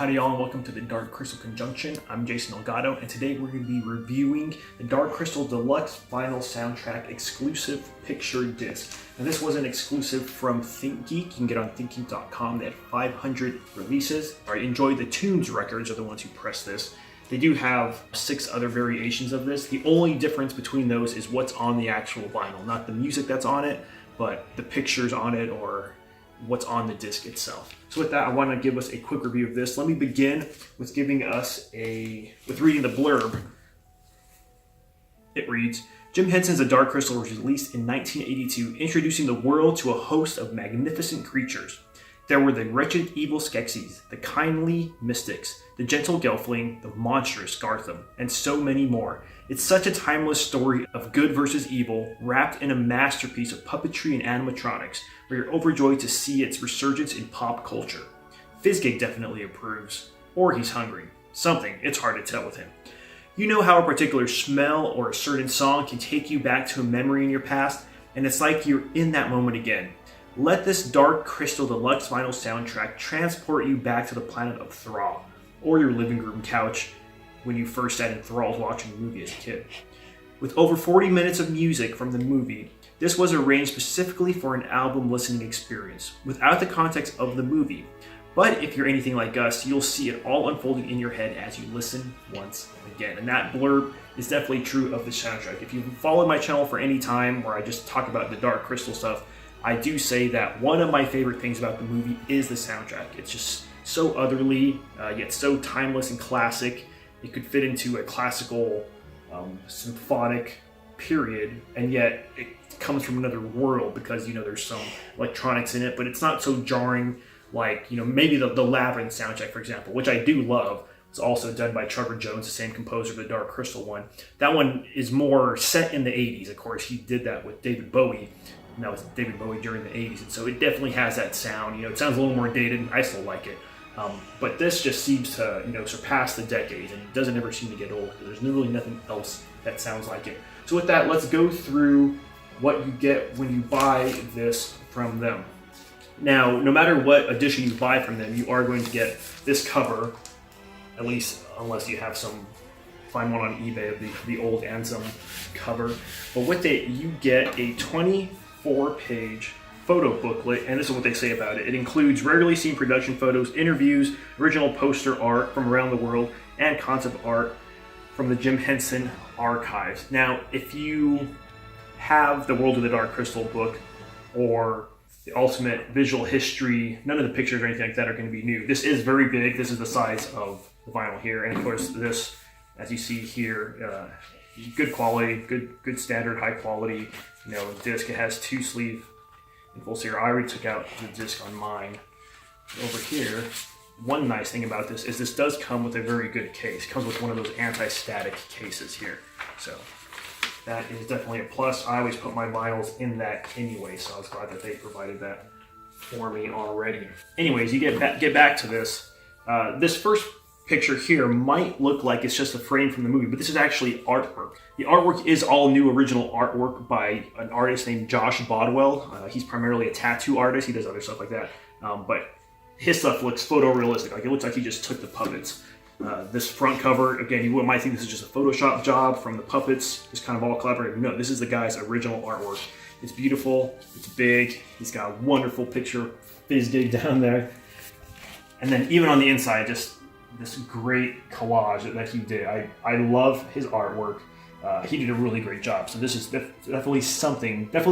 Howdy y'all and welcome to the Dark Crystal Conjunction. I'm Jason Elgato and today we're going to be reviewing the Dark Crystal Deluxe Vinyl Soundtrack Exclusive Picture Disc. Now this was an exclusive from ThinkGeek. You can get on ThinkGeek.com. They had 500 releases. I enjoyed the Tunes records are the ones who pressed this. They do have 6 other variations of this. The only difference between those is what's on the actual vinyl, not the music that's on it, but the pictures on it or what's on the disc itself. So with that, I want to give us a quick review of this. Let me begin with reading the blurb. It reads, Jim Henson's The Dark Crystal was released in 1982, introducing the world to a host of magnificent creatures. There were the wretched evil Skeksis, the kindly Mystics, the gentle Gelfling, the monstrous Gartham, and so many more. It's such a timeless story of good versus evil, wrapped in a masterpiece of puppetry and animatronics, where you're overjoyed to see its resurgence in pop culture. Fizzgig definitely approves. Or he's hungry. Something, it's hard to tell with him. You know how a particular smell or a certain song can take you back to a memory in your past, and it's like you're in that moment again. Let this Dark Crystal Deluxe Vinyl soundtrack transport you back to the planet of Thrall, or your living room couch when you first sat enthralled watching the movie as a kid. With over 40 minutes of music from the movie, this was arranged specifically for an album listening experience, without the context of the movie. But if you're anything like us, you'll see it all unfolding in your head as you listen once again. And that blurb is definitely true of the soundtrack. If you've followed my channel for any time where I just talk about the Dark Crystal stuff, I do say that one of my favorite things about the movie is the soundtrack. It's just so otherly, yet so timeless and classic. It could fit into a classical symphonic period, and yet it comes from another world because, there's some electronics in it, but it's not so jarring like, maybe the Labyrinth soundtrack, for example, which I do love. It's also done by Trevor Jones, the same composer of the Dark Crystal one. That one is more set in the 80s. Of course, he did that with David Bowie. And that was David Bowie during the 80s, and so it definitely has that sound. It sounds a little more dated. I still like it. But this just seems to, surpass the decades, and it doesn't ever seem to get old because there's really nothing else that sounds like it. So with that, let's go through what you get when you buy this from them. Now, no matter what edition you buy from them, you are going to get this cover, at least unless you have find one on eBay of the old Ansem cover. But with it, you get a 24-page photo booklet, and this is what they say about it. It includes rarely seen production photos, interviews, original poster art from around the world, and concept art from the Jim Henson archives. Now, if you have the World of the Dark Crystal book or the Ultimate Visual History, none of the pictures or anything like that are going to be new. This is very big. This is the size of the vinyl here, and of course this, as you see here, good quality, good standard, high quality. Disc. It has 2-sleeve infuls here. I already took out the disc on mine. Over here, one nice thing about this is this does come with a very good case. It comes with one of those anti-static cases here. So that is definitely a plus. I always put my vinyls in that anyway, so I was glad that they provided that for me already. Anyways, you get back to this. This first picture here might look like it's just a frame from the movie, but this is actually artwork. The artwork is all new original artwork by an artist named Josh Bodwell. He's primarily a tattoo artist. He does other stuff like that. But his stuff looks photorealistic. Like it looks like he just took the puppets. This front cover, again, you might think this is just a Photoshop job from the puppets, just kind of all collaborated. No, this is the guy's original artwork. It's beautiful, it's big, he's got a wonderful picture, Fizzgig down there. And then even on the inside, just this great collage that he did. I love his artwork. He did a really great job. So this is definitely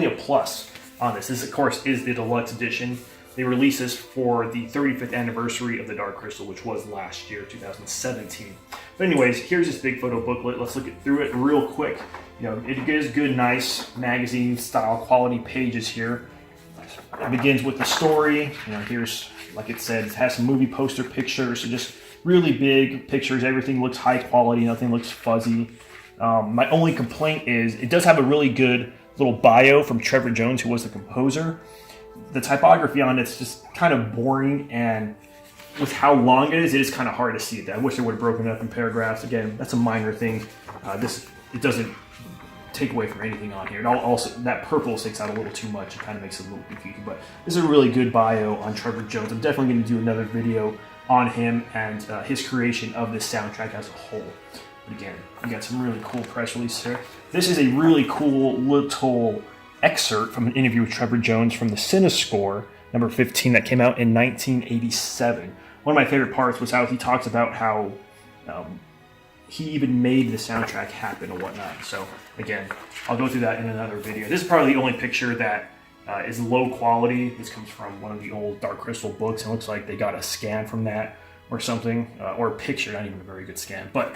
a plus on this. This, of course, is the deluxe edition. They released this for the 35th anniversary of the Dark Crystal, which was last year, 2017. But anyways, here's this big photo booklet. Let's look through it real quick. It gives good, nice magazine-style quality pages here. It begins with the story. Here's, like it said, it has some movie poster pictures, so just really big pictures. Everything looks high quality. Nothing looks fuzzy. My only complaint is it does have a really good little bio from Trevor Jones, who was the composer. The typography on it's just kind of boring, and with how long it is kind of hard to see it. I wish they would have broken it up in paragraphs. Again, that's a minor thing. It doesn't take away from anything on here. And also, that purple sticks out a little too much. It kind of makes it a little confusing. But this is a really good bio on Trevor Jones. I'm definitely going to do another video on him and his creation of this soundtrack as a whole. But again, we got some really cool press releases here. This is a really cool little excerpt from an interview with Trevor Jones from the Cinescore number 15 that came out in 1987. One of my favorite parts was how he talks about how he even made the soundtrack happen and whatnot. So again, I'll go through that in another video. This is probably the only picture that is low quality. This comes from one of the old Dark Crystal books. It looks like they got a scan from that or something, or a picture, not even a very good scan. But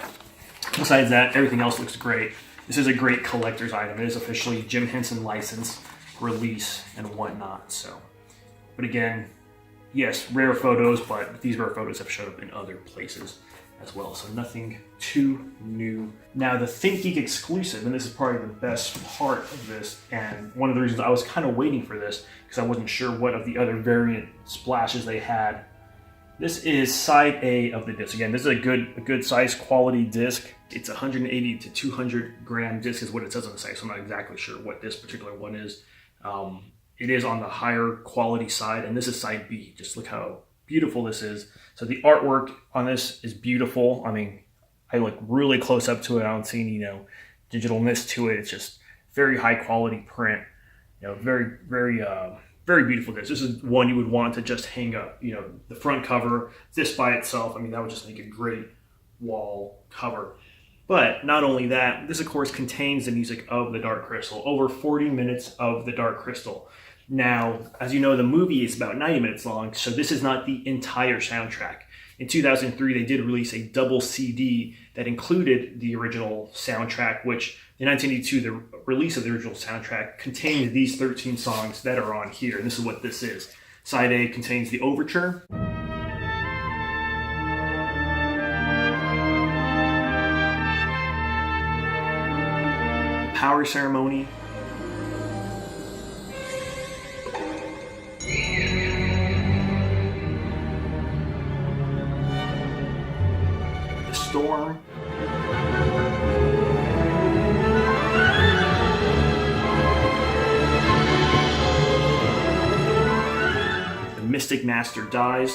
besides that, everything else looks great. This is a great collector's item. It is officially Jim Henson license, release, and whatnot. So, but again, yes, rare photos, but these rare photos have showed up in other places as well. So nothing too new. Now the ThinkGeek exclusive, and this is probably the best part of this, and one of the reasons I was kind of waiting for this, because I wasn't sure what of the other variant splashes they had. This is side A of the disc. Again, this is a good size quality disc. It's 180 to 200 gram disc is what it says on the site, so I'm not exactly sure what this particular one is. It is on the higher quality side, and this is side B. Just look how beautiful this is. So the artwork on this is beautiful. I mean, I look really close up to it. I don't see any, digitalness to it. It's just very high quality print. Very, very, very beautiful disc. This is one you would want to just hang up. The front cover, this by itself, I mean, that would just make a great wall cover. But not only that, this of course contains the music of the Dark Crystal. Over 40 minutes of the Dark Crystal. Now, as you know, the movie is about 90 minutes long, so this is not the entire soundtrack. In 2003, they did release a double CD that included the original soundtrack, which in 1982, the release of the original soundtrack contained these 13 songs that are on here. And this is what this is. Side A contains the overture. Power Ceremony. The Storm. The Mystic Master Dies.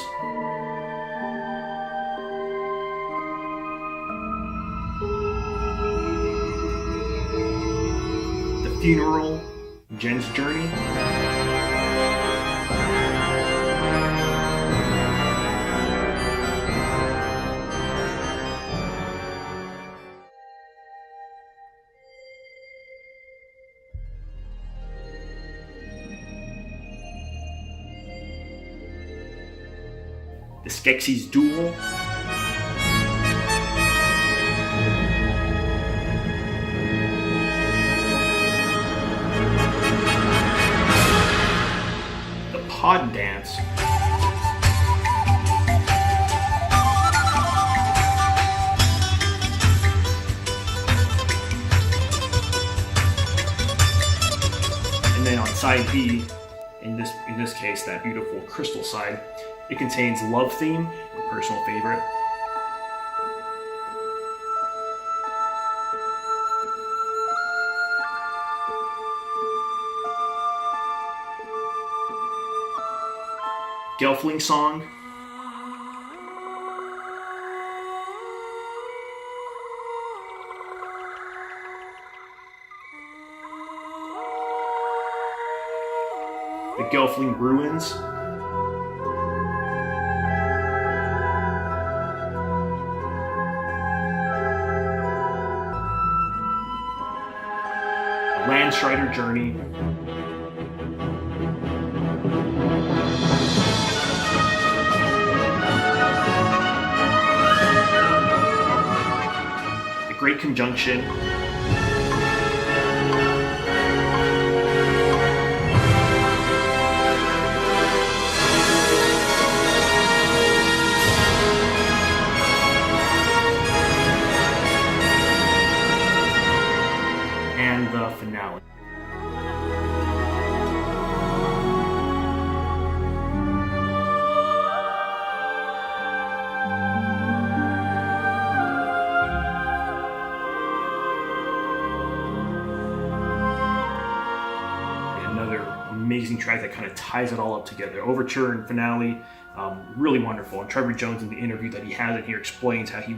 The Funeral. Jen's Journey. The Skeksis Duel. The Pod Dance. And then on side B, in this case, that beautiful crystal side, it contains Love Theme, a personal favorite. Gelfling Song. The Gelfling Ruins. Landstrider Journey. The Great Conjunction. And the finale. amazing track that kind of ties it all up together. Overture and finale, really wonderful. And Trevor Jones, in the interview that he has in here, explains how he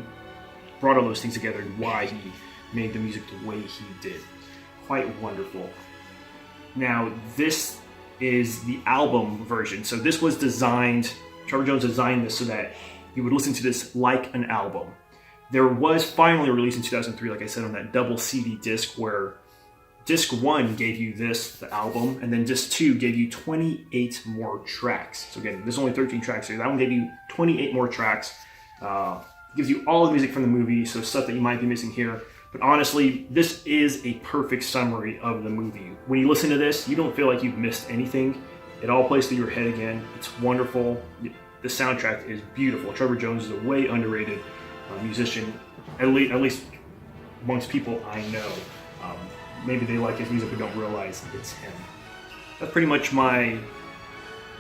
brought all those things together and why he made the music the way he did. Quite wonderful. Now, this is the album version. So this was designed, Trevor Jones designed this so that you would listen to this like an album. There was finally released in 2003, like I said, on that double CD disc, where disc 1 gave you this, the album, and then disc 2 gave you 28 more tracks. So again, there's only 13 tracks here. That one gave you 28 more tracks. Gives you all the music from the movie, so stuff that you might be missing here. But honestly, this is a perfect summary of the movie. When you listen to this, you don't feel like you've missed anything. It all plays through your head again. It's wonderful. The soundtrack is beautiful. Trevor Jones is a way underrated musician, at least amongst people I know. Maybe they like his music but don't realize it's him. That's pretty much my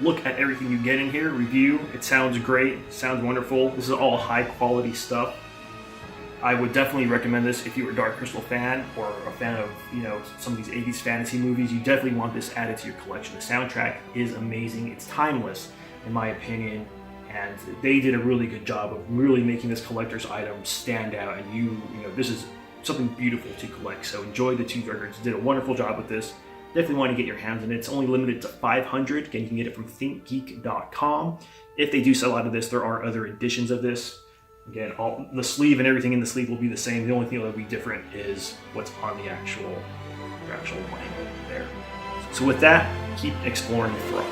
look at everything you get in here. Review. It sounds great. Sounds wonderful. This is all high quality stuff. I would definitely recommend this if you're a Dark Crystal fan or a fan of, some of these 80s fantasy movies. You definitely want this added to your collection. The soundtrack is amazing. It's timeless, in my opinion, and they did a really good job of really making this collector's item stand out. And this is something beautiful to collect. So enjoy the two records. Did a wonderful job with this. Definitely want to get your hands on it. It's only limited to 500. Again, you can get it from thinkgeek.com. If they do sell out of this, there are other editions of this. Again, all the sleeve and everything in the sleeve will be the same. The only thing that will be different is what's on the actual vinyl there. So with that, keep exploring the frog.